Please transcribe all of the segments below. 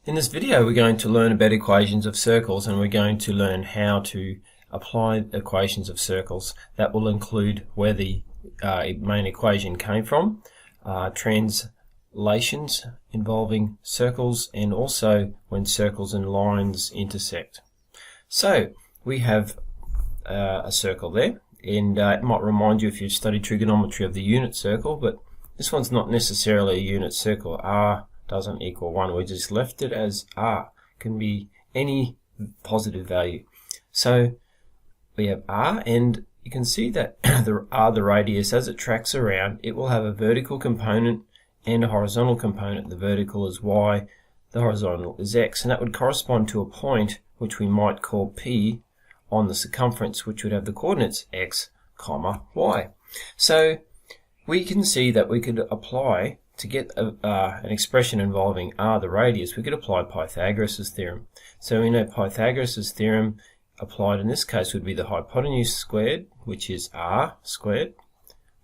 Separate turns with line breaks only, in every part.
In this video we're going to learn about equations of circles, and we're going to learn how to apply equations of circles. That will include where the main equation came from, translations involving circles, and also when circles and lines intersect. So we have a circle there, and it might remind you if you've studied trigonometry of the unit circle, but this one's not necessarily a unit circle. R doesn't equal 1. We just left it as R. It can be any positive value. So we have R, and you can see that the radius, as it tracks around, it will have a vertical component and a horizontal component. The vertical is Y, the horizontal is X, and that would correspond to a point which we might call P on the circumference, which would have the coordinates X, Y. So we can see that we could apply, to get an expression involving R, the radius, we could apply Pythagoras' theorem. So we know Pythagoras' theorem applied in this case would be the hypotenuse squared, which is R squared,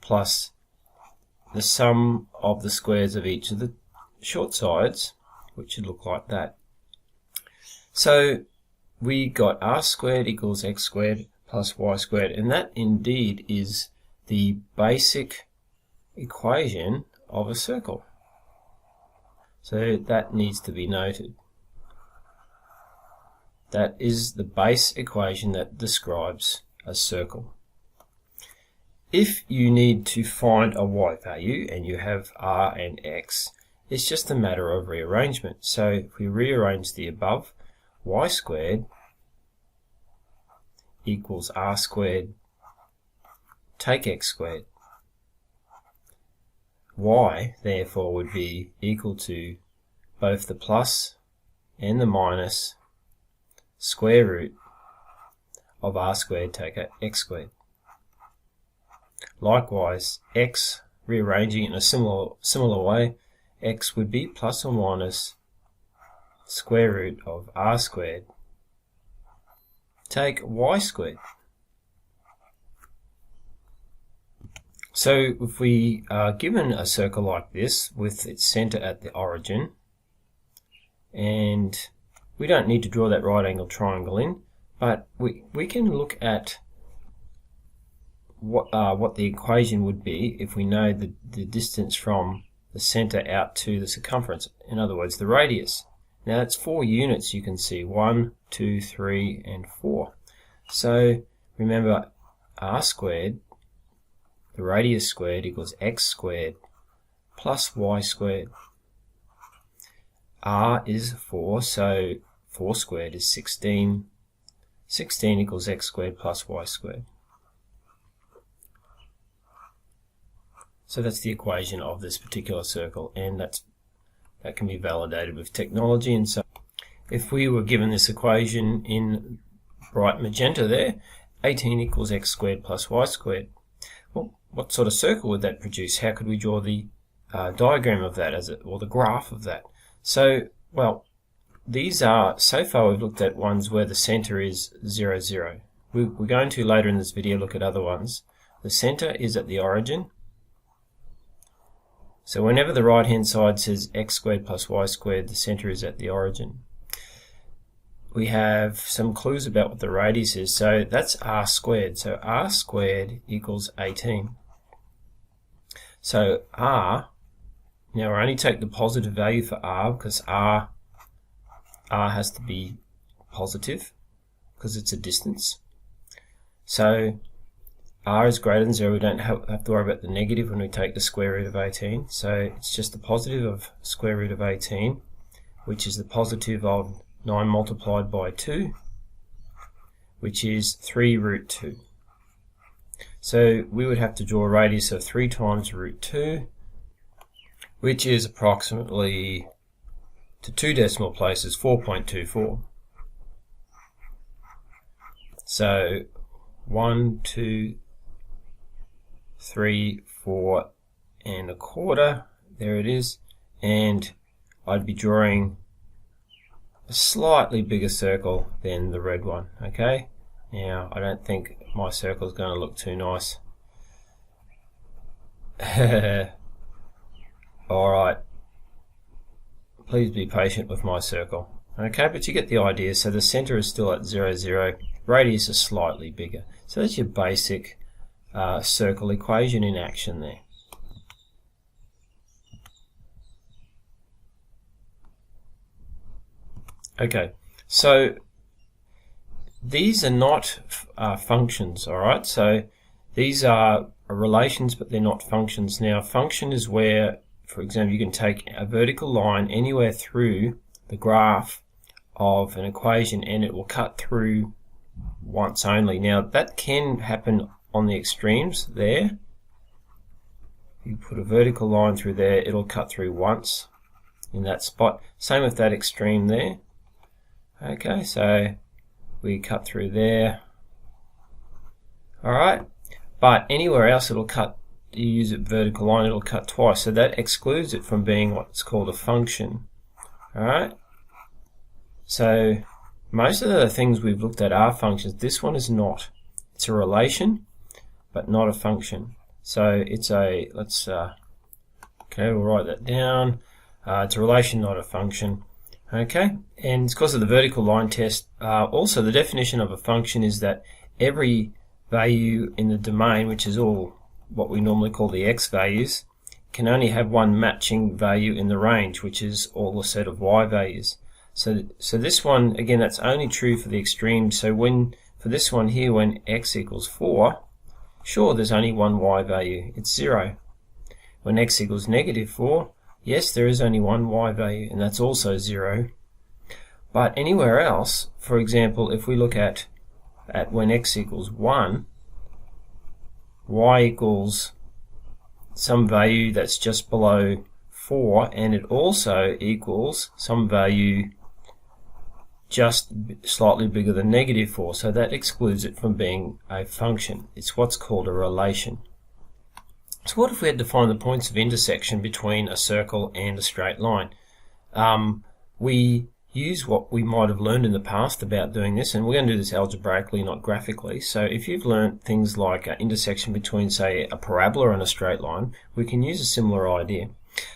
plus the sum of the squares of each of the short sides, which should look like that. So we got R squared equals X squared plus Y squared, and that indeed is the basic equation of a circle. So that needs to be noted. That is the base equation that describes a circle. If you need to find a Y value and you have R and X, it's just a matter of rearrangement. So if we rearrange the above, Y squared equals R squared, take X squared. Y, therefore, would be equal to both the plus and the minus square root of R squared take X squared. Likewise, X, rearranging it in a similar way, X would be plus or minus square root of R squared take Y squared. So if we are given a circle like this with its center at the origin, and we don't need to draw that right angle triangle in, but we can look at what the equation would be if we know the distance from the center out to the circumference, in other words the radius. Now that's 4 units, you can see, 1, 2, 3 and 4. So remember, R squared, the radius squared, equals X squared plus Y squared. R is 4, so 4 squared is 16. 16 equals X squared plus Y squared. So that's the equation of this particular circle, and that can be validated with technology. And so if we were given this equation in bright magenta there, 18 equals X squared plus Y squared. Well, what sort of circle would that produce? How could we draw the diagram of that, or the graph of that? So, well, these are, so far we've looked at ones where the center is 0, 0. We're going to later in this video look at other ones. The center is at the origin. So whenever the right hand side says X squared plus Y squared, the center is at the origin. We have some clues about what the radius is. So that's R squared. So R squared equals 18. So R, now we only take the positive value for R because R has to be positive because it's a distance. So R is greater than 0. We don't have to worry about the negative when we take the square root of 18. So it's just the positive of square root of 18, which is the positive of 9 multiplied by 2, which is 3 root 2. So we would have to draw a radius of 3 times root 2, which is approximately, to 2 decimal places, 4.24. So 1, 2, 3, 4 and a quarter, there it is, and I'd be drawing a slightly bigger circle than the red one. Okay, now I don't think my circle is going to look too nice. Alright, Please be patient with my circle. Okay, but you get the idea. So the center is still at 0, 0. Radius is slightly bigger. So that's your basic circle equation in action there. Okay, so these are not functions, all right? So these are relations, but they're not functions. Now, function is where, for example, you can take a vertical line anywhere through the graph of an equation and it will cut through once only. Now, that can happen on the extremes there. You put a vertical line through there, it'll cut through once in that spot. Same with that extreme there. Okay, so we cut through there. Alright, but anywhere else it'll cut, you use a vertical line, it'll cut twice. So that excludes it from being what's called a function. Alright, so most of the things we've looked at are functions. This one is not. It's a relation, but not a function. So it's a, okay, we'll write that down. It's a relation, not a function. Okay, and it's because of the vertical line test. Also, the definition of a function is that every value in the domain, which is all what we normally call the x values, can only have one matching value in the range, which is all the set of y values. So this one, again, that's only true for the extremes. So for this one here, when x equals 4, sure, there's only one y value, it's 0. When x equals negative 4, yes, there is only one y value, and that's also 0. But anywhere else, for example, if we look at when x equals 1, y equals some value that's just below 4, and it also equals some value just slightly bigger than negative 4. So that excludes it from being a function. It's what's called a relation. So what if we had to find the points of intersection between a circle and a straight line? We use what we might have learned in the past about doing this, and we're going to do this algebraically, not graphically. So if you've learned things like an intersection between, say, a parabola and a straight line, we can use a similar idea.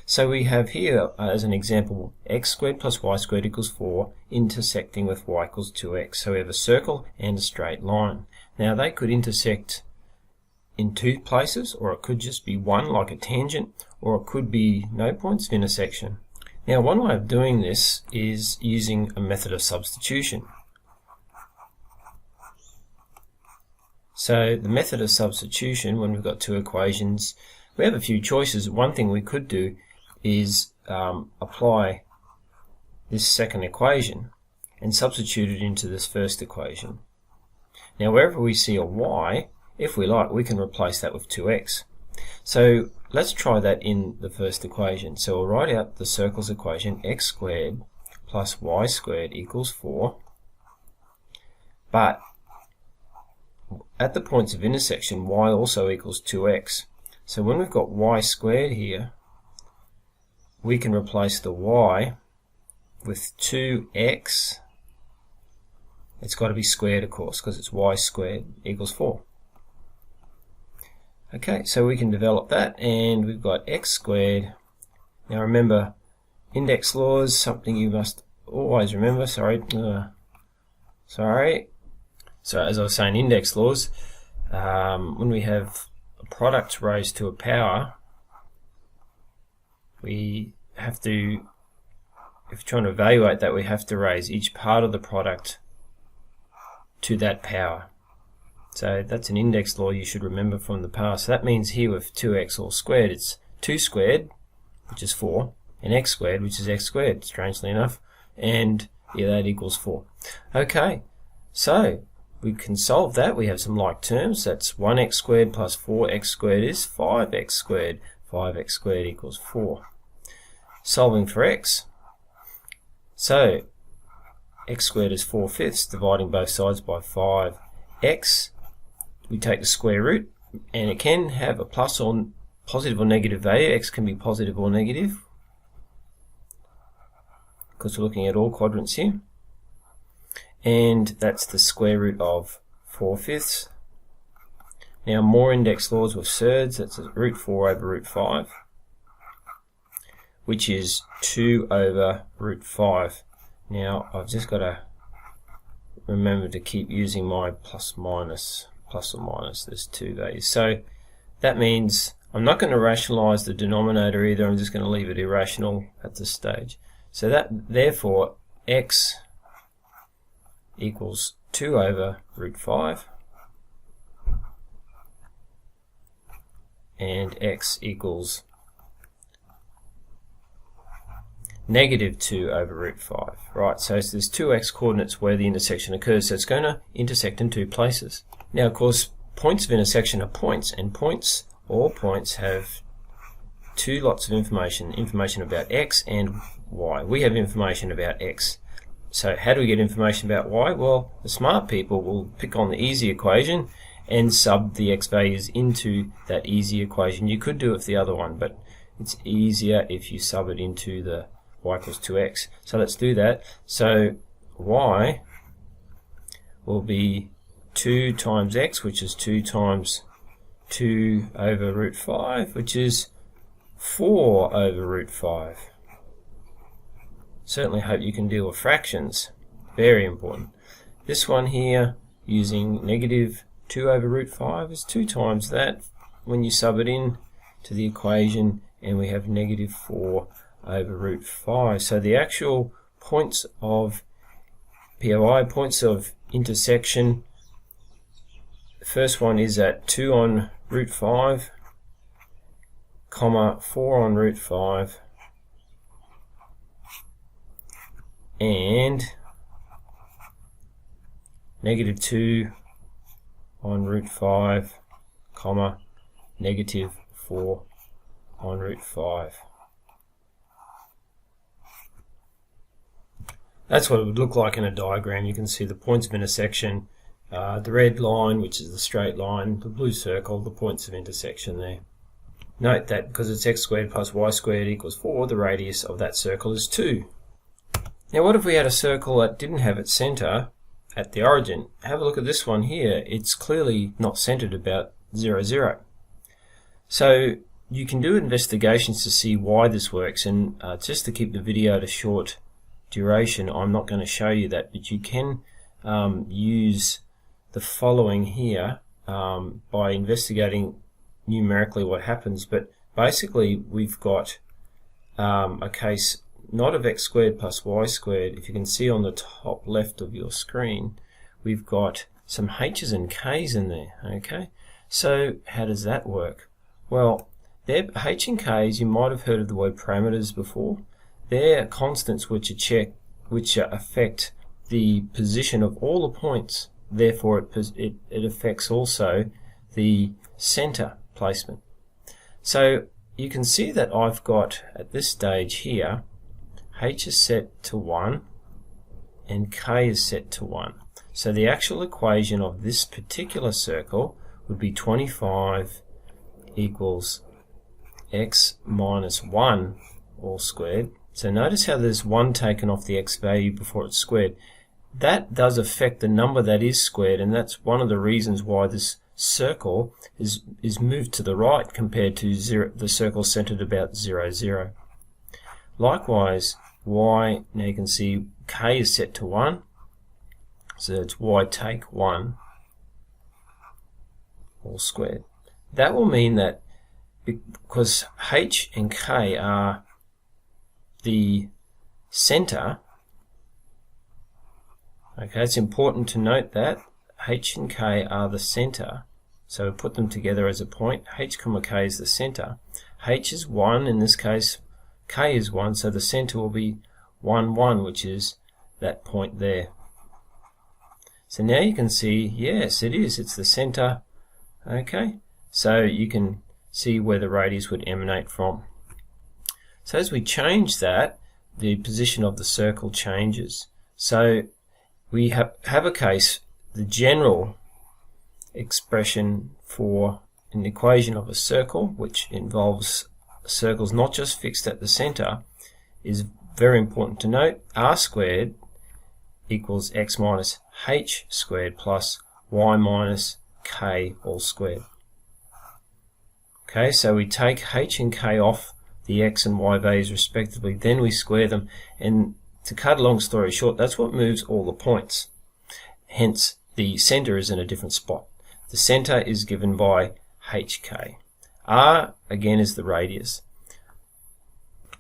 So we have here, as an example, x squared plus y squared equals 4 intersecting with y equals 2x. So we have a circle and a straight line. Now they could intersect in two places, or it could just be one, like a tangent, or it could be no points of intersection. Now, one way of doing this is using a method of substitution. So the method of substitution, when we've got two equations, we have a few choices. One thing we could do is apply this second equation and substitute it into this first equation. Now, wherever we see a y, if we like, we can replace that with 2x. So let's try that in the first equation. So we'll write out the circle's equation, x squared plus y squared equals 4. But at the points of intersection, y also equals 2x. So when we've got y squared here, we can replace the y with 2x. It's got to be squared, of course, because it's y squared equals 4. Okay, so we can develop that, and we've got x squared. Now remember, index laws, something you must always remember. Sorry. So as I was saying, index laws, when we have a product raised to a power, we have to, if we're trying to evaluate that, we have to raise each part of the product to that power. So that's an index law you should remember from the past. So that means here with 2x all squared, it's 2 squared, which is 4, and x squared, which is x squared, strangely enough, and yeah, that equals 4. Okay, so we can solve that. We have some like terms. That's 1x squared plus 4x squared is 5x squared. 5x squared equals 4. Solving for x. So x squared is 4/5, dividing both sides by 5. X, we take the square root, and it can have a plus or positive or negative value. X can be positive or negative, because we're looking at all quadrants here. And that's the square root of 4/5. Now more index laws with surds, that's root 4 over root 5. which is 2 over root 5. Now I've just got to remember to keep using my plus or minus, there's two values. So that means I'm not going to rationalize the denominator either, I'm just going to leave it irrational at this stage. So that therefore x equals 2 over root 5 and x equals negative 2 over root 5. Right, so there's two x coordinates where the intersection occurs, so it's going to intersect in two places. Now of course points of intersection are points, and all points have two lots of information about x and y. We have information about x. So how do we get information about y? Well, the smart people will pick on the easy equation and sub the x values into that easy equation. You could do it for the other one, but it's easier if you sub it into the y equals 2x. So let's do that. So y will be 2 times x, which is 2 times 2 over root 5, which is 4 over root 5. Certainly hope you can deal with fractions. Very important. This one here, using negative 2 over root 5, is 2 times that when you sub it in to the equation, and we have negative 4 over root 5. So the actual points of POI, points of intersection, the first one is at 2 on root 5, comma 4 on root 5, and negative 2 on root 5, comma negative 4 on root 5. That's what it would look like in a diagram. You can see the points of intersection, the red line, which is the straight line, the blue circle, the points of intersection there. Note that because it's x squared plus y squared equals 4, the radius of that circle is 2. Now what if we had a circle that didn't have its center at the origin? Have a look at this one here. It's clearly not centered about 0, 0. So you can do investigations to see why this works, and just to keep the video at a short duration, I'm not going to show you that, but you can use the following here by investigating numerically what happens. But basically we've got a case not of x squared plus y squared. If you can see on the top left of your screen, we've got some h's and k's in there. Okay, so how does that work? Well, they're h and k's, you might have heard of the word parameters before. They're constants which affect the position of all the points. Therefore it affects also the center placement. So you can see that I've got at this stage here h is set to 1 and k is set to 1. So the actual equation of this particular circle would be 25 equals x minus 1 all squared. So notice how there's 1 taken off the x value before it's squared. That does affect the number that is squared, and that's one of the reasons why this circle is moved to the right compared to the circle centered about 0, 0. Likewise, y, now you can see k is set to 1, so it's y take 1 all squared. That will mean that because h and k are the center, okay, it's important to note that h and k are the center, so put them together as a point. H comma k is the center. H is 1 in this case, k is 1, so the center will be 1, 1, which is that point there. So now you can see, yes, it is, it's the center. Okay, so you can see where the radius would emanate from. So as we change that, the position of the circle changes. So we have a case, the general expression for an equation of a circle, which involves circles not just fixed at the center, is very important to note. R squared equals x minus h squared plus y minus k all squared. Okay, so we take h and k off the x and y values respectively, then we square them, and to cut a long story short, that's what moves all the points. Hence, the center is in a different spot. The center is given by hk. R, again, is the radius.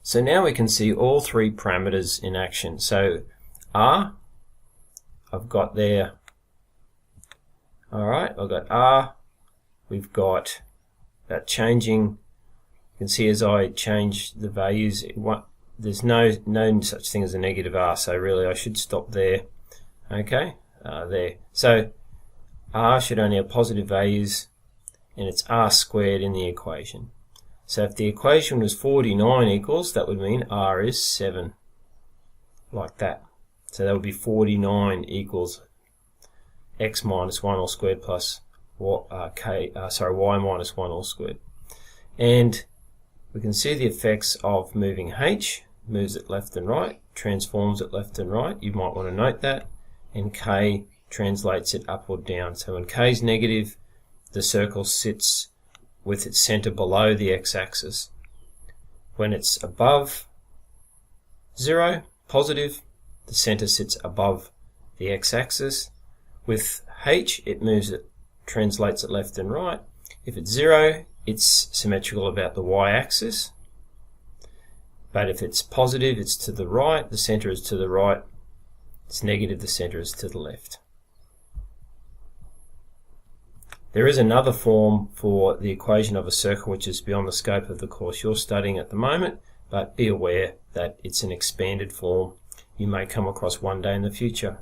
So now we can see all three parameters in action. So R, I've got there, alright, I've got R, we've got that changing. You can see as I change the values, there's no such thing as a negative R, so really I should stop there. Okay, there. So R should only have positive values, and it's R squared in the equation. So if the equation was 49 equals, that would mean R is 7, like that. So that would be 49 equals x minus 1 all squared plus y minus 1 all squared. And we can see the effects of moving h, moves it left and right, transforms it left and right. You might want to note that. And k translates it up or down. So when k is negative, the circle sits with its center below the x-axis. When it's above 0, positive, the center sits above the x-axis. With h, it moves it, translates it left and right. If it's 0, it's symmetrical about the y-axis. But if it's positive, it's to the right, the center is to the right. It's negative, the center is to the left. There is another form for the equation of a circle which is beyond the scope of the course you're studying at the moment, but be aware that it's an expanded form you may come across one day in the future.